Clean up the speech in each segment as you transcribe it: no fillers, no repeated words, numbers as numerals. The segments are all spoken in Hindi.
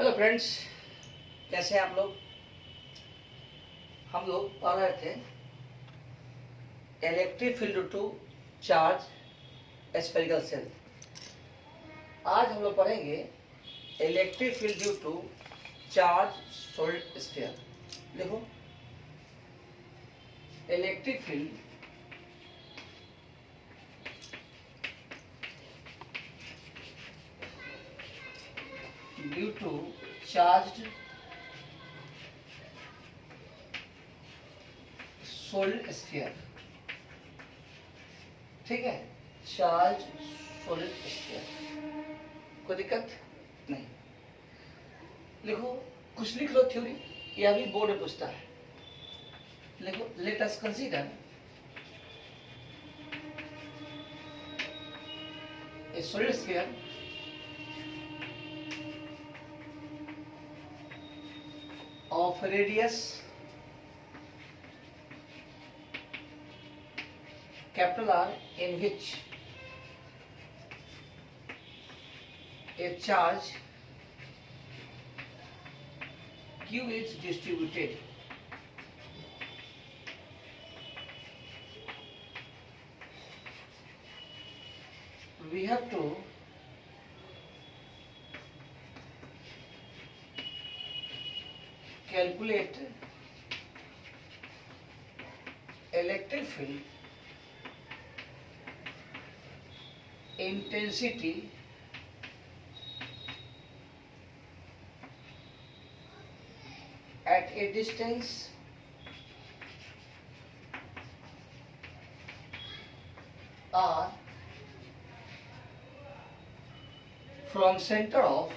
हेलो फ्रेंड्स, कैसे हैं आप लोग। हम लोग पढ़ रहे थे electric field to charge spherical shell. आज हम लोग पढ़ेंगे electric field due to charge solid sphere. देखो, electric field due to charged solid sphere. ठीक है, चार्ज सॉलिड स्फीयर, कोई दिक्कत नहीं। लिखो, कुछ लिख लो थ्योरी, यह भी बोर्ड में पूछता है। लिखो, let us consider a solid sphere of radius capital R in which a charge Q is distributed. We have to calculate electric field intensity at a distance R from center of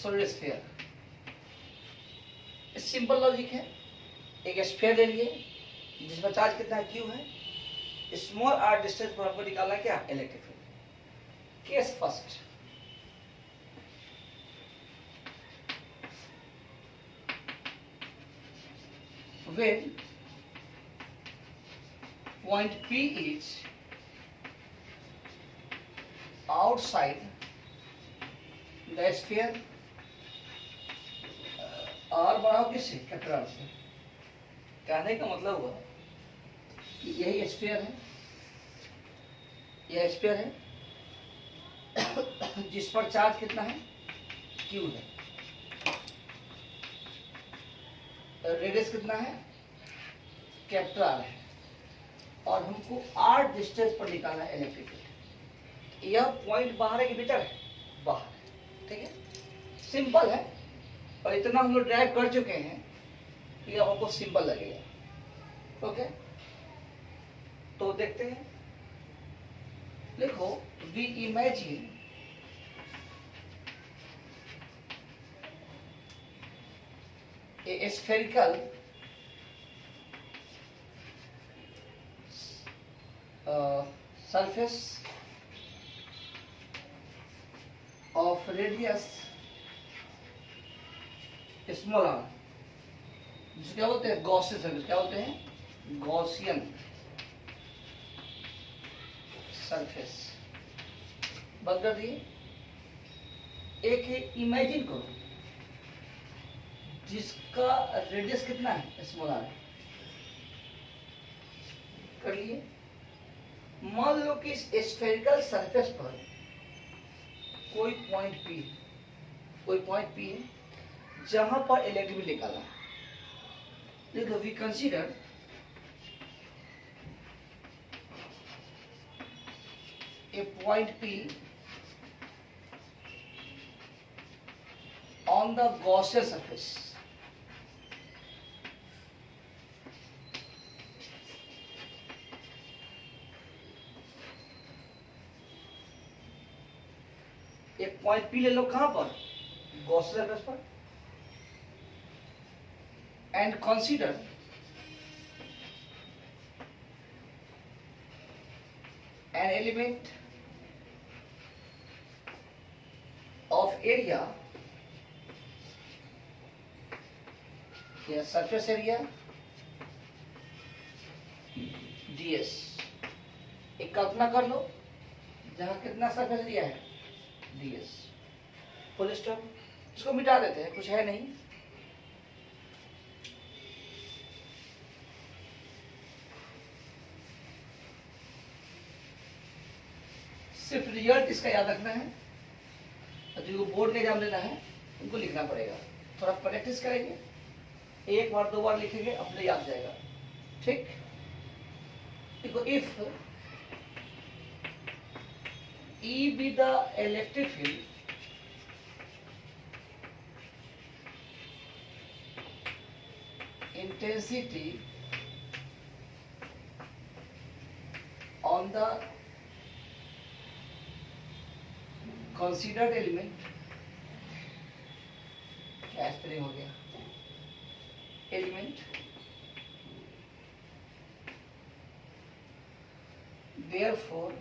solid sphere। Simple logic है। एक स्फीयर ले लिए जिसमें चार्ज कितना है, क्यू है। स्मॉल आर डिस्टेंस पर हमको निकालना है क्या, electric field. Case first, when point P is outside the sphere, R बढ़ाओ किससे, कैपिटल आर से। कहने का मतलब हुआ कि यही स्फीयर है, यह स्फीयर है जिस पर चार्ज कितना है, क्यू है। रेडियस कितना है, कैपिटल आर है, और हमको आर डिस्टेंस पर निकालना है इलेक्ट्रिक फील्ड। यह पॉइंट बाहर है कि भीतर है, बाहर है। ठीक है, सिंपल है, और इतना हम लोग ड्राइव कर चुके हैं कि अब हमको सिंपल लगेगा। ओके, तो देखते हैं। लिखो, we imagine a spherical surface of radius small r, जिसे क्या बोलते हैं, गॉसियन सरफेस। क्या बोलते हैं, गॉसियन सरफेस। बंद कर दिए। एक इमेजिन करो जिसका रेडियस कितना है, स्मॉल आर। कर लिए। मान लो कि इस स्फेरिकल सरफेस पर कोई पॉइंट P है जहां पर इलेक्ट्रिक फील्ड निकाला है। देखो, we consider a point P on the Gaussian surface। एक पॉइंट P ले लो, कहां पर, गॉसियन सरफेस पर, and consider an element of area या सरफेस एरिया ds। एक कल्पना कर लो, जहाँ कितना सरफेस एरिया है, ds। Full stop. इसको मिटा देते हैं, कुछ है नहीं। सिर्फ रिजल्ट इसका याद रखना है, और जो बोर्ड का एग्जाम देना है उनको लिखना पड़ेगा। थोड़ा प्रैक्टिस करेंगे, एक बार दो बार लिखेंगे, अपने याद जाएगा। ठीक, देखो, if E be the electric field intensity on the considered element, क्या स्पेलिंग हो गया, element, therefore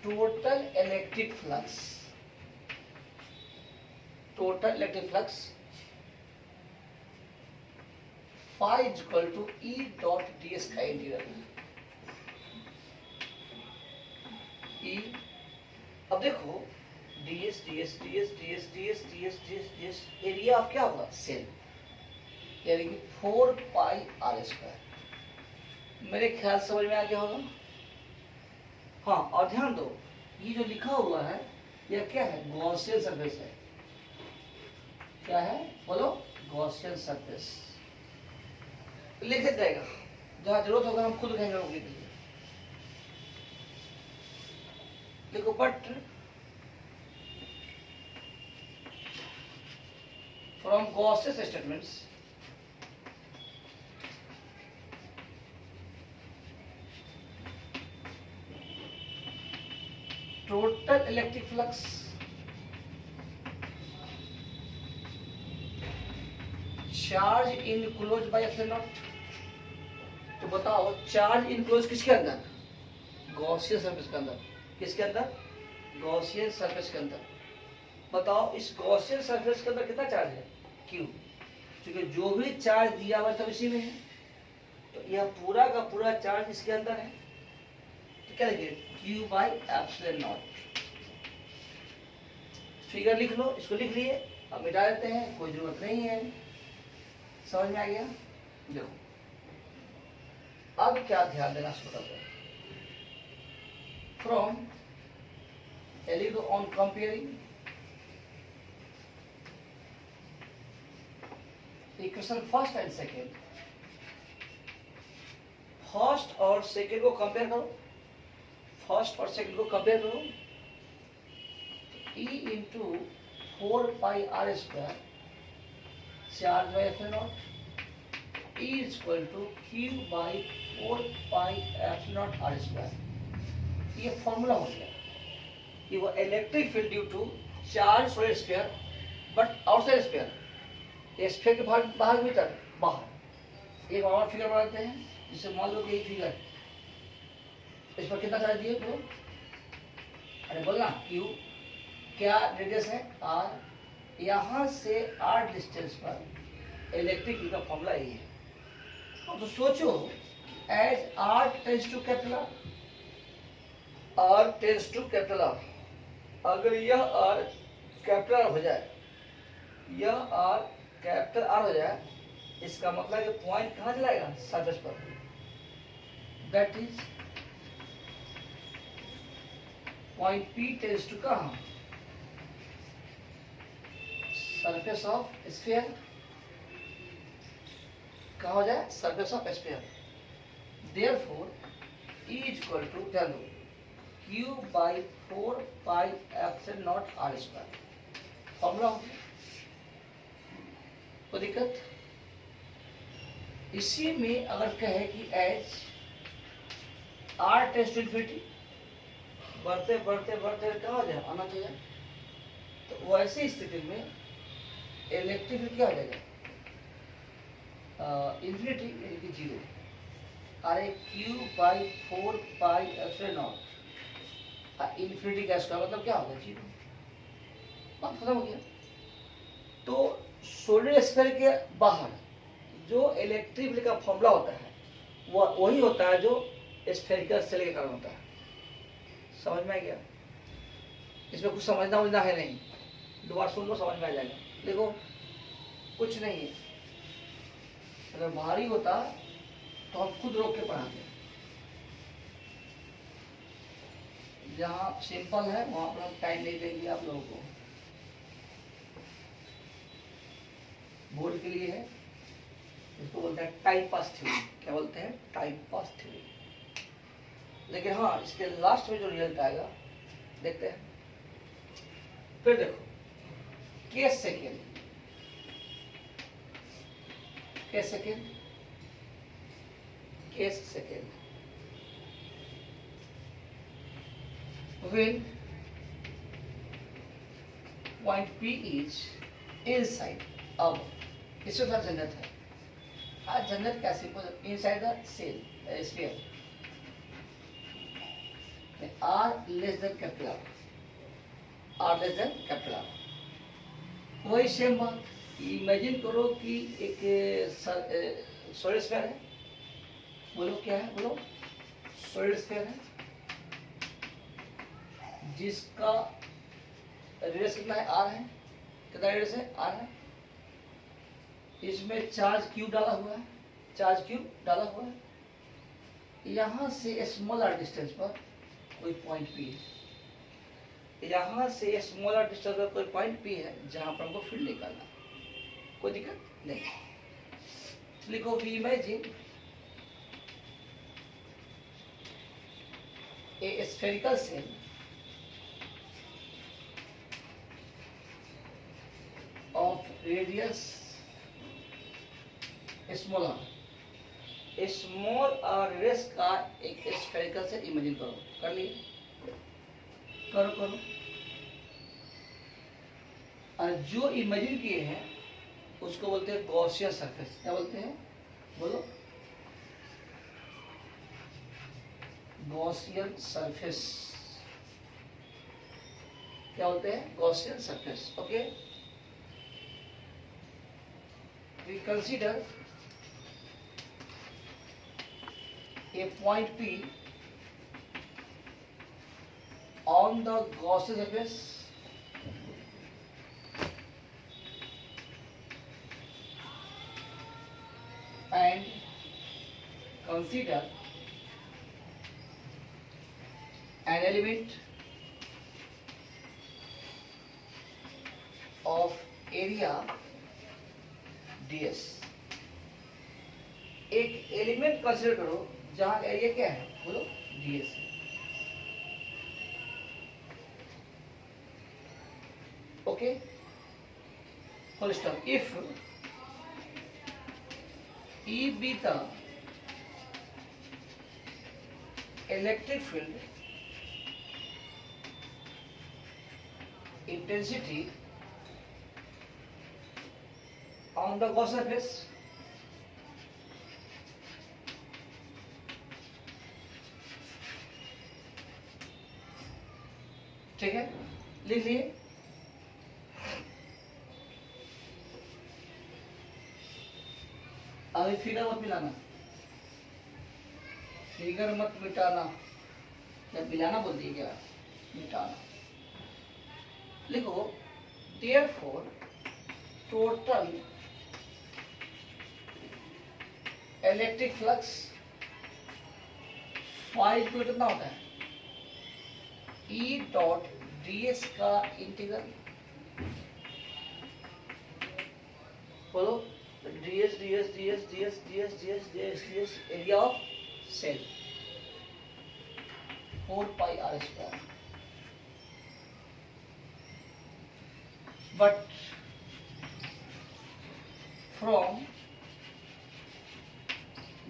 total electric flux phi is equal to E dot ds का इंटीग्रल। E, अब देखो ds ds ds ds ds ds ds ds area of क्या होगा, सेल, यानी कि 4 पाई आर स्क्वायर। मेरे ख्याल समझ में आ गया होगा। हाँ, और ध्यान दो, ये जो लिखा हुआ है यह क्या है, गॉसियन सरफेस है। क्या है, बोलो, गॉसियन सरफेस। लिख जाएगा, जहां जरूरत होगा हम खुद लिखेंगे रोकने के लिए। देखो, but from Gaussian statements total electric flux charge enclosed by epsilon naught। तो बताओ, चार्ज इनक्लोज किसके अंदर, गॉसियन सरफेस के अंदर। किसके अंदर, गॉसियन सरफेस के अंदर। बताओ, इस गॉसियन सरफेस के अंदर कितना चार्ज है, Q। क्योंकि जो भी चार्ज दिया हुआ सब इसी में है, तो यह पूरा का पूरा चार्ज इसके अंदर है। तो क्या लिखेंगे, Q by epsilon not. Figure लिख लो, इसको लिख लिए, अब मिटा देते हैं, कोई जरूरत नहीं है। समझ में आ गया। देखो, अब क्या ध्यान देना छोटा सा, फ्रॉम एलिगो on comparing equation first and second. First और सेकेंड को कंपेयर करो, फर्स्ट और सेकेंड को कंपेयर करो। E into 4 pi are square charge by epsilon nought, E is equal to Q by 4 pi epsilon not are square. ये फॉर्मूला हो गया कि वो electric field due to charge for sphere but outside sphere. Sphere के बाहर मीटर बाहर। एक और फिगर बनाते हैं, जिससे मान लो कि ये फिगर, इस पर कितना चार्ज दिए तो, अरे बोलना, Q क्या रेडियस है, R, यहां से R डिस्टेंस पर इलेक्ट्रिक फील्ड का फॉर्मूला ये है। तो सोचो, as R tends to capital R tends to capital R, अगर यह R कैपिटल R हो जाए, यह R कैपिटल R हो जाए, इसका मतलब है कि पॉइंट कहां चलाएगा, सरफेस पर। That is point P tends to कहां, सरफेस ऑफ स्फीयर। कहाँ हो जाए, surface of sphere. Therefore E is equal to Q by 4 pi epsilon not are square. Formula हो गया, कोई दिक्कत। इसी में अगर कहे कि as R tends to infinity, बढ़ते बढ़ते बढ़ते कहाँ हो जाए, अनंत हो जाए, तो वैसी स्थिति में इलेक्ट्रिक फील्ड क्या हो जाएगा, इन्फिनिटी यानी कि 0। अरे Q by 4 pi epsilon not, infinity का स्क्वायर मतलब क्या होगा, 0। बात खत्म हो गया। तो सोलिड स्फीयर के बाहर जो इलेक्ट्रिक फील्ड का फॉर्मूला होता है, वो वही होता है जो स्फेरिकल सेल के कारण होता है। समझ में आ गया? इसमें कुछ समझना है नहीं, दोबारा सुन लो समझ में आ जाएगा। देखो कुछ नहीं है, अगर भारी होता तो हम खुद रोक के पढ़ाते। जहाँ सिंपल है वहां पर हम टाइम नहीं देंगे आप लोगों को, बोर्ड के लिए है। इसको बोलते हैं टाइम पास थ्योरी। क्या बोलते हैं? Time pass theory. लेकिन हाँ, इसके लास्ट में जो रिजल्ट आएगा देखते हैं। फिर देखो case second, case second, case second, when point P is inside। अब इसमें थोड़ा झंझट है। आज झंझट कैसे? inside the cell sphere R less than capital R less than capital। वही सेम बात, इमेजिन करो कि एक सॉलिड स्फीयर है। बोलो क्या है? बोलो सॉलिड स्फीयर है जिसका रेडियस कितना है? आर है। कितना रेडियस है? आर है। इसमें चार्ज क्यू डाला हुआ है, चार्ज क्यू डाला हुआ है। यहां से स्मॉलर डिस्टेंस पर कोई पॉइंट पी है, यहां से स्मॉलर डिस्टेंस पर कोई पॉइंट पी है जहां पर हमको फील्ड निकालना। कोई दिक्कत नहीं। लिखो we imagine a spherical shell of radius smaller, small radius का एक स्फेरिकल से इमेजिन करो। कर लिए? करो। और जो इमेजिन किए हैं उसको बोलते हैं गॉसियन सरफेस। क्या बोलते हैं? बोलो गॉसियन सरफेस। क्या बोलते हैं? Gaussian surface. Okay, we consider a point P on the Gaussian surface and consider an element of area ds। एक एलिमेंट कंसीडर करो जहां एरिया क्या है? बोलो ds है। Okay, full stop. If E be the electric field intensity on the Gaussian surface, ठीक है, लिख लिए। अभी फिगर मत मिलाना, फिगर मत मिटाना, जब मिलाना बोल दिए क्या? मिटाना। लिखो therefore total इलेक्ट्रिक फ्लक्स 5 को कितना होता है? E डॉट ds का इंटीग्रल। बोलो ds ds ds ds ds ds ds ds area of shell 4 pi r square. But from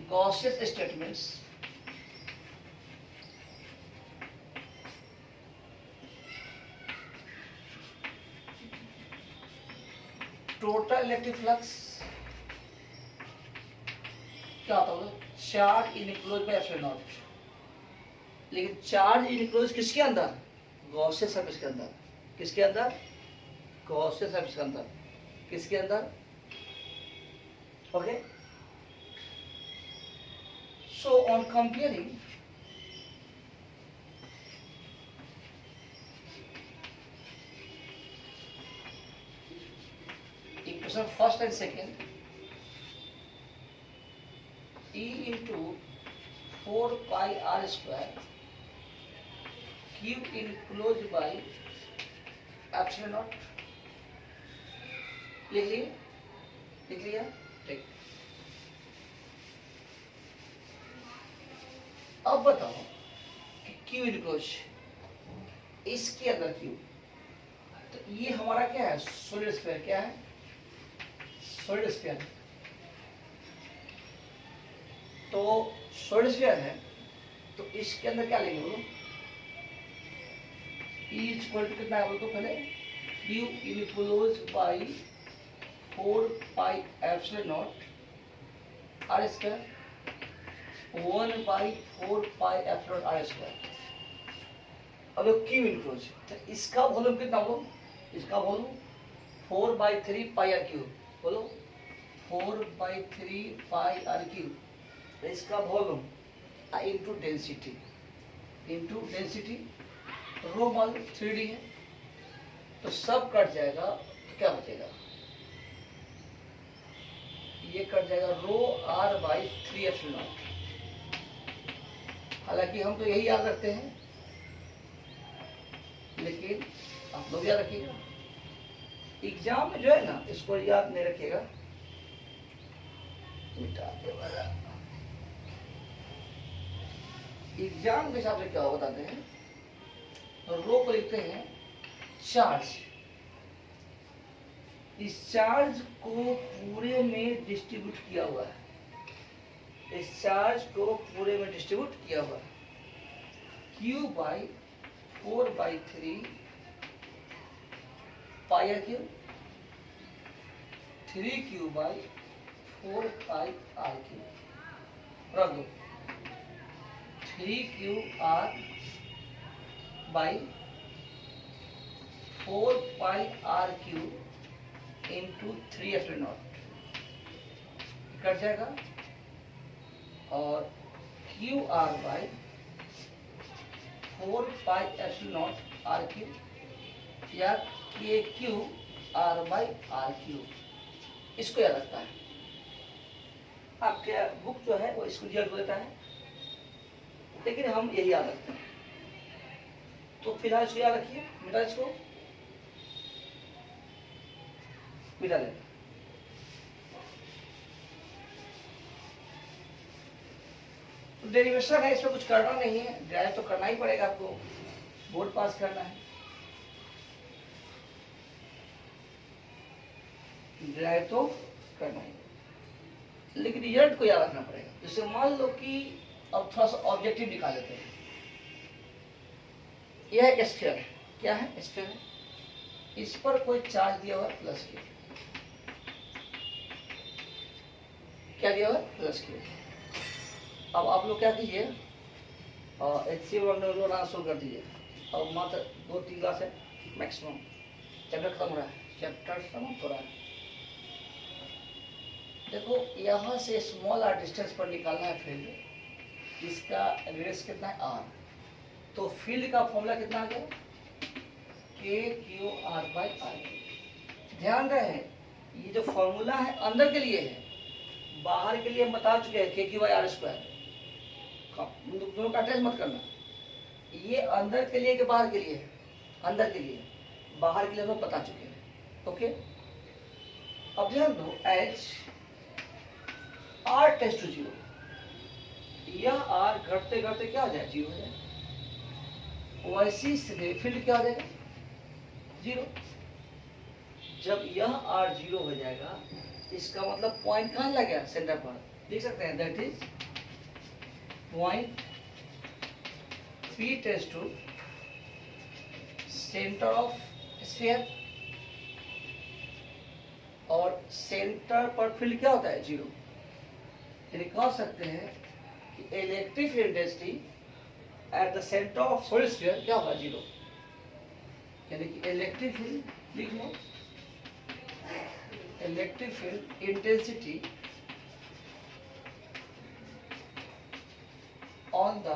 Gaussian statements total electric flux क्या होता है? Charge enclose by epsilon naught. लेकिन चार्ज इनक्लोज किसके अंदर? गॉसियन सरफेस के अंदर। किसके अंदर? गॉसियन सरफेस के अंदर। किसके अंदर? Okay, so on comparing equation first and second, E into 4 pi r square q enclosed by epsilon naught। लिख लिया ठीक। अब बताओ कि q इनक्लोज, इसके अंदर q, तो ये हमारा क्या है, सॉलिड स्फीयर। क्या है, सॉलिड स्फीयर। तो सॉलिड स्फीयर है तो इसके अंदर क्या लेंगे बोलो, E इक्वल टू कितना है बोलो तो पहले, Q enclose by 4 pi epsilon not r square 1 by 4 pi epsilon r square. अब Q इनक्लोज, तो इसका वॉल्यूम कितना बोलो, इसका volume 4 by 3 pi r cube, बोलो 4 बाई 3 पाई r क्यूब। तो इसका वॉल्यूम इंटू डेंसिटी, रो मान 3D है तो सब कट जाएगा, तो क्या बचेगा, ये कट जाएगा रो r बाई 3 एप्सिलॉन नॉट। हालांकि हम तो यही याद रखते हैं, लेकिन आप लोग याद रखिएगा, एग्जाम में जो है ना इसको याद नहीं रखिएगा, एग्जाम के हिसाब से क्या हो बताते हैं, रो को लिखते हैं चार्ज। इस चार्ज को पूरे में डिस्ट्रीब्यूट किया हुआ है, इस चार्ज को पूरे में डिस्ट्रीब्यूट किया हुआ है, Q by 4 by 3 pi r cube, 3Q by 4 pi r cube, रख दो 3QR by 4 pi r cube into 3 epsilon not, cut जाएगा, और QR by 4 pi epsilon not r cube या KQR बाई r क्यूब, इसको याद रखता है। आपके बुक जो है वो इसको याद देता है, लेकिन हम यही याद रखते हैं। तो फिलहाल इसको याद रखिए, मिटा इसको, मिटा लेना। तो डेरिवेशन है, इसमें कुछ करना नहीं है, ड्राइव तो करना ही पड़ेगा आपको, बोर्ड पास करना है, ड्राइव तो करना ही, लेकिन रिजल्ट को याद रखना पड़ेगा। जैसे मान लो कि अब थोड़ा सा ऑब्जेक्टिव निकाल लेते हैं, यह एक स्फीयर है, क्या है, स्फीयर है, इस पर कोई चार्ज दिया हुआ है प्लस Q, क्या दिया हुआ है प्लस Q। अब आप लोग क्या कीजिए, HCl सोल्व कर दीजिए, और मात्र 2-3 क्लास है मैक्सिमम, चैप्टर खत्म हो रहा है, चैप्टर समाप्त हो रहा है। देखो यहाँ से स्मॉल r डिस्टेंस पर निकालना है फील्ड, इसका रेडियस कितना है r, तो फील्ड का फॉर्मूला कितना आ गया, KQR बाई r। ध्यान रहे ये जो फॉर्मूला है अंदर के लिए है, बाहर के लिए हम बता चुके हैं KQ बाई r स्क्वायर, दोनों का अटैच मत करना, ये अंदर के लिए कि बाहर के लिए, अंदर के लिए, बाहर के लिए हम लोग बता चुके हैं। ओके, अब ध्यान दो, H R टेस्ट टू 0, यह R घटते घटते क्या हो जाए, 0 हो जाए, वैसी स्थिति फील्ड क्या हो जाएगा, 0। जब यह R 0 हो जाएगा, इसका मतलब पॉइंट कहाँ लगेगा, सेंटर पर, देख सकते हैं, that is point 3 test to centre of sphere, और सेंटर पर फील्ड क्या होता है, 0। यानी कह सकते हैं कि electric field intensity at the centre of solid sphere क्या होगा, 0। यानी कि इलेक्ट्रिक फील्ड लिख लो, electric field intensity on the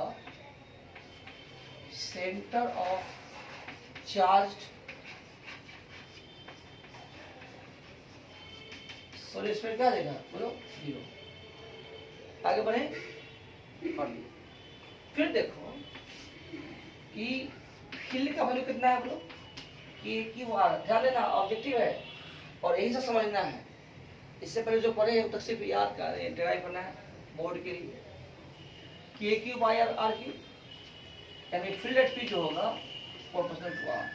centre of charged solid sphere क्या आ जाएगा बोलो 0। आगे बढ़े और फिर देखो कि फील्ड का वैल्यू कितना है बोलो कि वो ध्यान देना ऑब्जेक्टिव है और यही से समझना है। इससे पहले जो पढ़े वो तक सिर्फ याद कर ड्राइव करना है बोर्ड के लिए। K Q by R cube यानी फील्ड एट पी जो होगा प्रोपोर्शनल टू आर,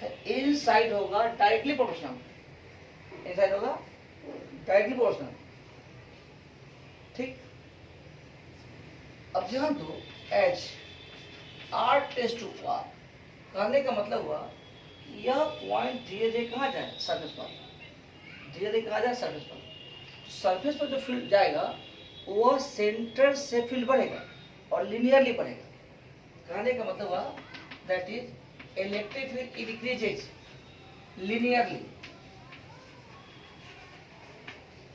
तो इन साइड होगा डायरेक्टली प्रोपोर्शनल, इन साइड होगा डायरेक्टली प्रोपोर्शनल। ठीक, अब ध्यान दो as R tends to R कहने का मतलब हुआ यह पॉइंट धीरे धीरे कहाँ जाए सरफेस पर, धीरे धीरे कहाँ जाए सरफेस पर। सरफेस पर जो फील्ड जाएगा वह सेंटर से फील्ड बढ़ेगा और लिनियरली बढ़ेगा। कहने का मतलब हुआ that is electric field increases linearly,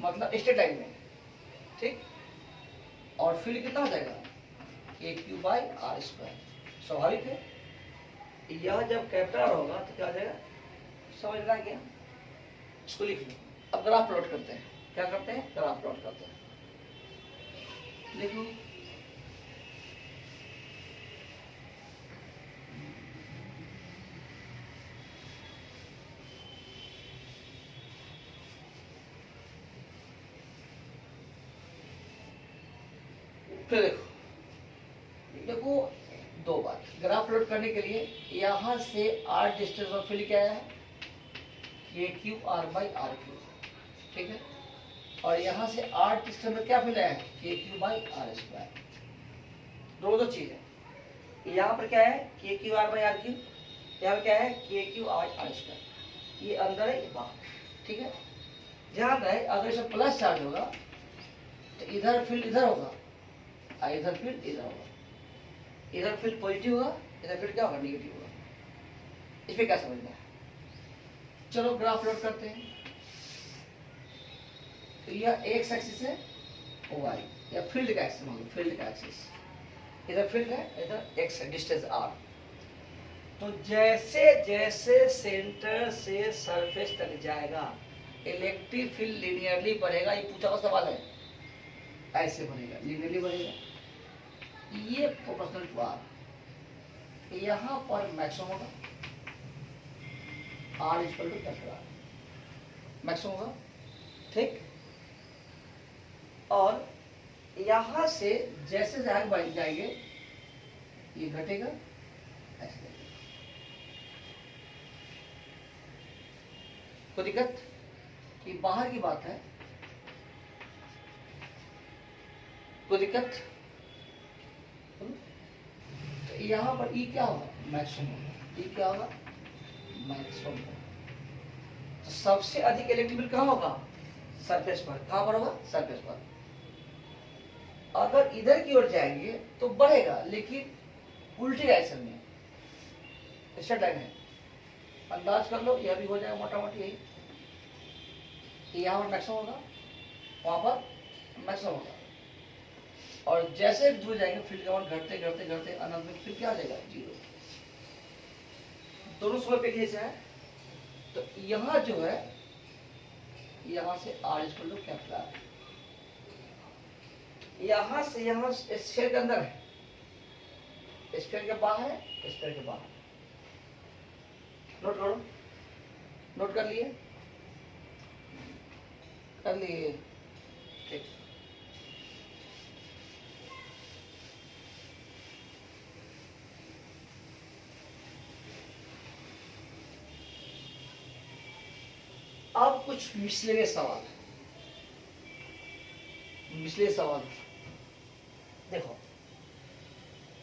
मतलब स्ट्रेट लाइन में। ठीक, और फील्ड कितना हो जाएगा के क्यू बाई आर स्क्वायर। स्वाभाविक है यह जब कैपिटल होगा तो क्या हो जाएगा, समझ में आ गया। इसको लिख लो। अब ग्राफ प्लॉट करते हैं, क्या करते हैं ग्राफ प्लॉट करते हैं। देखो फिर देखो दो बात ग्राफ प्लॉट करने के लिए यहां से आर डिस्टेंस ऑफ फील्ड क्या है ये Q R by R cube. ठीक है, और यहां से आर डिस्टेंस में क्या फील्ड है K Q by are square. दो चीज है, यहाँ पर क्या है K Q R by R cube, यहाँ पर क्या है K Q are are square. ये अंदर है ये बाहर। ठीक है, ध्यान रहे अगर इसमें प्लस चार्ज होगा तो इधर फील्ड इधर होगा और इधर फील्ड इधर होगा। इधर फील्ड पॉजिटिव होगा, इधर फील्ड क्या होगा निगेटिव होगा। इसमें क्या समझना है, चलो ग्राफ प्लॉट करते हैं। तो यह एक्स एक्सिस है वाई या फील्ड का एक्सिस होगा, फील्ड का एक्सिस इधर फील्ड है इधर एक्स है डिस्टेंस आर। तो जैसे जैसे सेंटर से सरफेस तक जाएगा इलेक्ट्रिक फील्ड लिनियरली बढ़ेगा। ये पूछा हुआ सवाल है, ऐसे बढ़ेगा लिनियरली बढ़ेगा। ये प्रोपोर्शनल टू आर, यहां पर मैक्सिमम होगा R equal to capital R, maximum होगा। ठीक, और यहां से जैसे आगे बढ़ जाएंगे ये घटेगा ऐसे। कोई दिक्कत, ये बाहर की बात है, कोई दिक्कत। तो यहाँ पर ई क्या होगा मैक्सिमम, ई क्या होगा मैक्सिमम। तो सबसे अधिक इलेक्ट्रिक फील्ड कहाँ होगा सरफेस पर, कहाँ पर होगा सरफेस पर। अगर इधर की ओर जाएंगे तो बढ़ेगा लेकिन उल्टी डायरेक्शन में, स्ट्रेट लाइन है। अंदाज कर लो यह भी हो जाएगा मोटा मोटी यही, यहाँ पर मैक्सिमम होगा वहां पर मैक्सिमम होगा। और जैसे दूर जाएंगे फील्ड का मान घटते घटते घटते अनंत में फिर क्या आ जाएगा जीरो। दोनों समय पे जैसे है। तो यहाँ जो है यहाँ से R equal to capital R, यहाँ से यहाँ स्फीयर के अंदर है, स्फीयर के बाहर है, स्फीयर के बाहर। नोट करो, नोट कर लिए, कर लिए। ठीक, अब कुछ मिसलेनियस सवाल, मिसलेनियस सवाल। देखो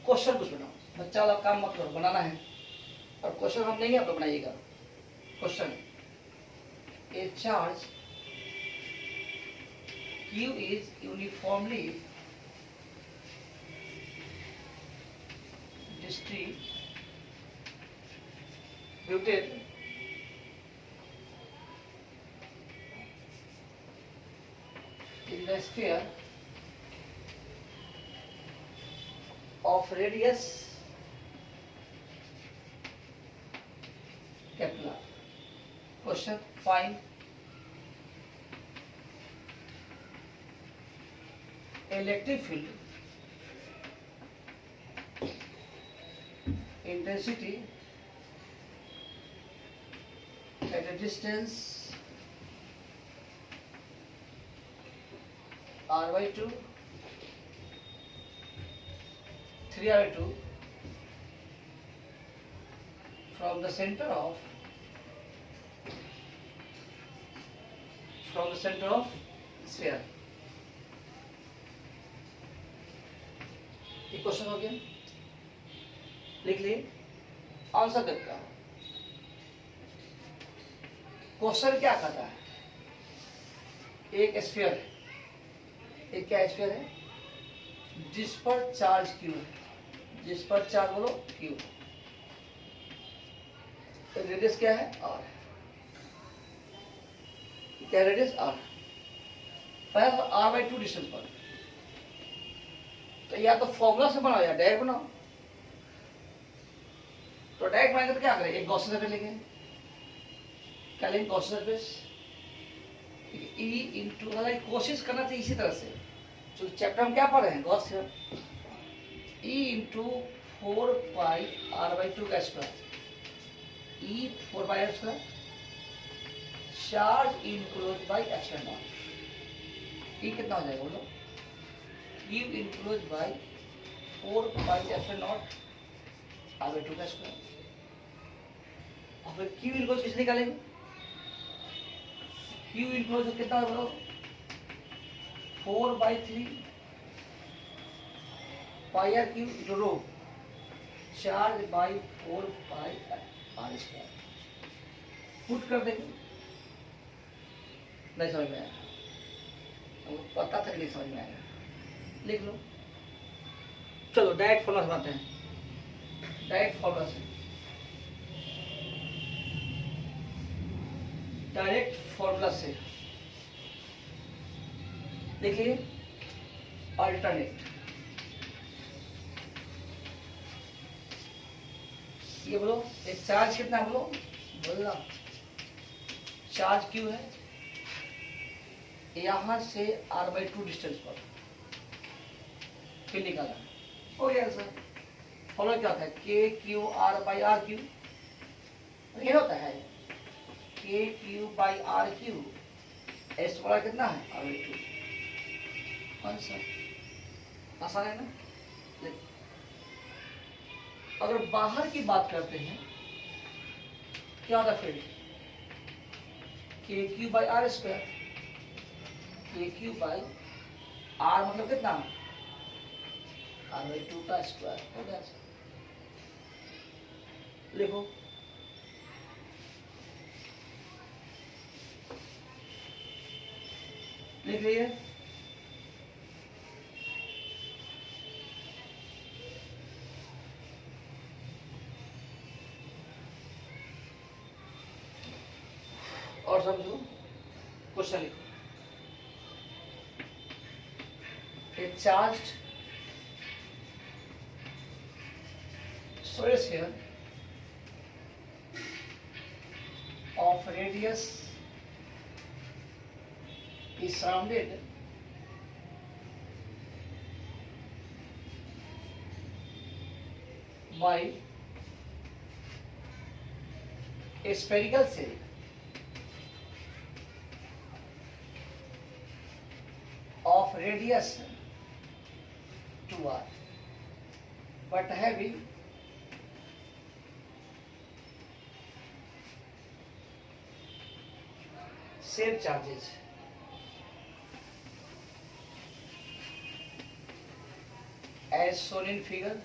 क्वेश्चन कुछ बनाओ, बच्चा वाला काम मत करो, बनाना है। और क्वेश्चन हम देंगे आप लोग बनाइएगा। Question, A charge Q is uniformly distributed in the sphere of radius capital R. Question, find electric field intensity at a distance r by 2 3r by 2 from the center of sphere। ये क्वेश्चन हो गया, लिख लिए, आंसर करता हूं। क्वेश्चन क्या कहता है, एक स्फीयर है, एक क्या स्फीयर है जिस पर चार्ज क्यू है, जिस पर चार्ज बोलो क्यू, तो रेडियस क्या है आर, क्या रेडियस आर, पहले आर बाई 2 डिस्टेंस पर, तो या तो फॉर्मूला से बनाओ या डायरेक्ट बनाओ। तो डायरेक्ट बनाएंगे तो क्या करें, एक गॉस सर्फेस लेंगे, क्या लेंगे गॉस सर्फेस, ई इंटू, कोशिश करना चाहिए इसी तरह से, जो चैप्टर हम क्या पढ़ रहे हैं Gauss theorem, E into 4 pi r by 2 का square, E 4 pi are square, charge enclose by epsilon nought, E कितना हो जाएगा बोलो, Q enclose by 4 pi epsilon not r by 2 का स्क्वायर, और फिर क्यू इनक्लोज किस निकालेंगे, क्यू इनक्लोज कितना बोलो 4 by 3 pi R cube into rho, charge by 4 pi are square, put कर देंगे, नहीं समझ में आया, पता था नहीं समझ में आएगा, लिख लो। चलो डायरेक्ट फॉर्मूला से बनाते हैं, डायरेक्ट फॉर्मूला से, डायरेक्ट फॉर्मूला से देखिए, अल्टरनेट, ये बोलो एक चार्ज कितना बोलो, बोलना चार्ज क्यू है, यहां से r बाई 2 डिस्टेंस पर, फिर निकाला हो गया आंसर। फॉलो क्या होता है, K Q R by R cube, ये होता है K Q by R cube, S वाला कितना है r बाई 2, आंसर आसान है ना। अगर बाहर की बात करते हैं क्या होता है फील्ड, के क्यू बाई आर स्क्वायर, के क्यू बाई आर मतलब कितना आर बाई 2 का स्क्वायर हो गया, लिखो लिख रही है, और समझो क्वेश्चन लिखो, a charged solid sphere of radius is surrounded by a spherical shell of radius 2r but having same charges as shown in figure।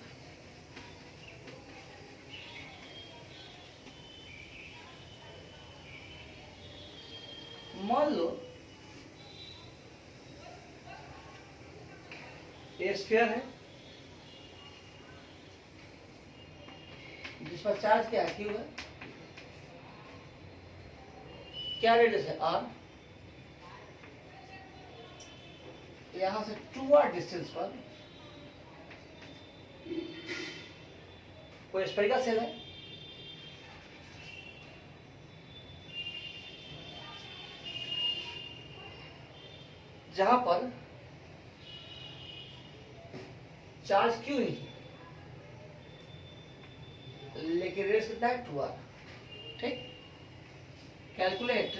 मान लो ये स्फीयर है जिस पर चार्ज क्या है क्यू है, क्या रेडियस है आर, यहां से 2r डिस्टेंस पर कोई स्फेरिकल सेल है, जहां पर चार्ज क्यों ही, लेकिन रेडियस कितना है 2r। ठीक, calculate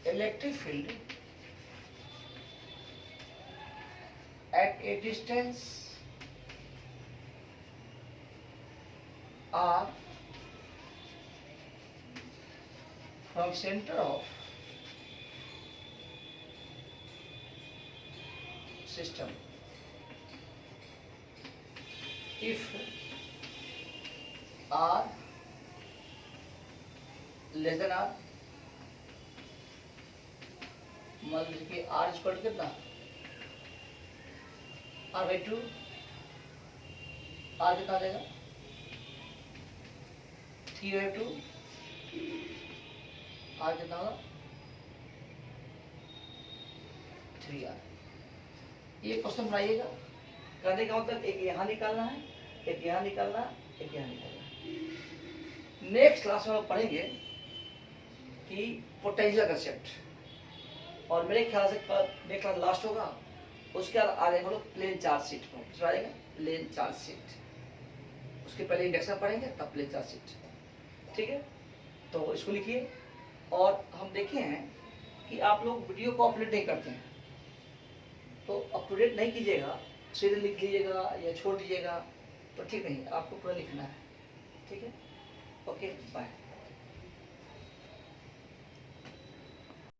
electric field at a distance r from center of system if r less than r, मान लीजिए कि r इक्वल टू कितना, r बाई 2, r कितना देगा 3 बाई 2, r कितना होगा 3r। ये क्वेश्चन बनाइएगा, करने का मतलब एक यहाँ निकालना है, एक यहाँ निकालना है, एक यहाँ निकालना है। नेक्स्ट क्लास में हम पढ़ेंगे कि पोटेंशियल कंसेप्ट, और मेरे ख्याल से नेक्स्ट क्लास लास्ट होगा, उसके बाद आ जाएंगे हम लोग प्लेन चार्ज शीट पर, आ जाएगा प्लेन चार्ज शीट। उसके पहले इंडक्शन पढ़ेंगे तब प्लेन चार्ज शीट। ठीक है, तो इसको लिखिए। और हम देखे हैं कि आप लोग वीडियो को अपलोड नहीं करते हैं, तो अप टू डेट नहीं कीजिएगा, सीधे लिख लीजिएगा या छोड़ दीजिएगा, तो ठीक नहीं, आपको पूरा लिखना है। ठीक है, ओके बाय।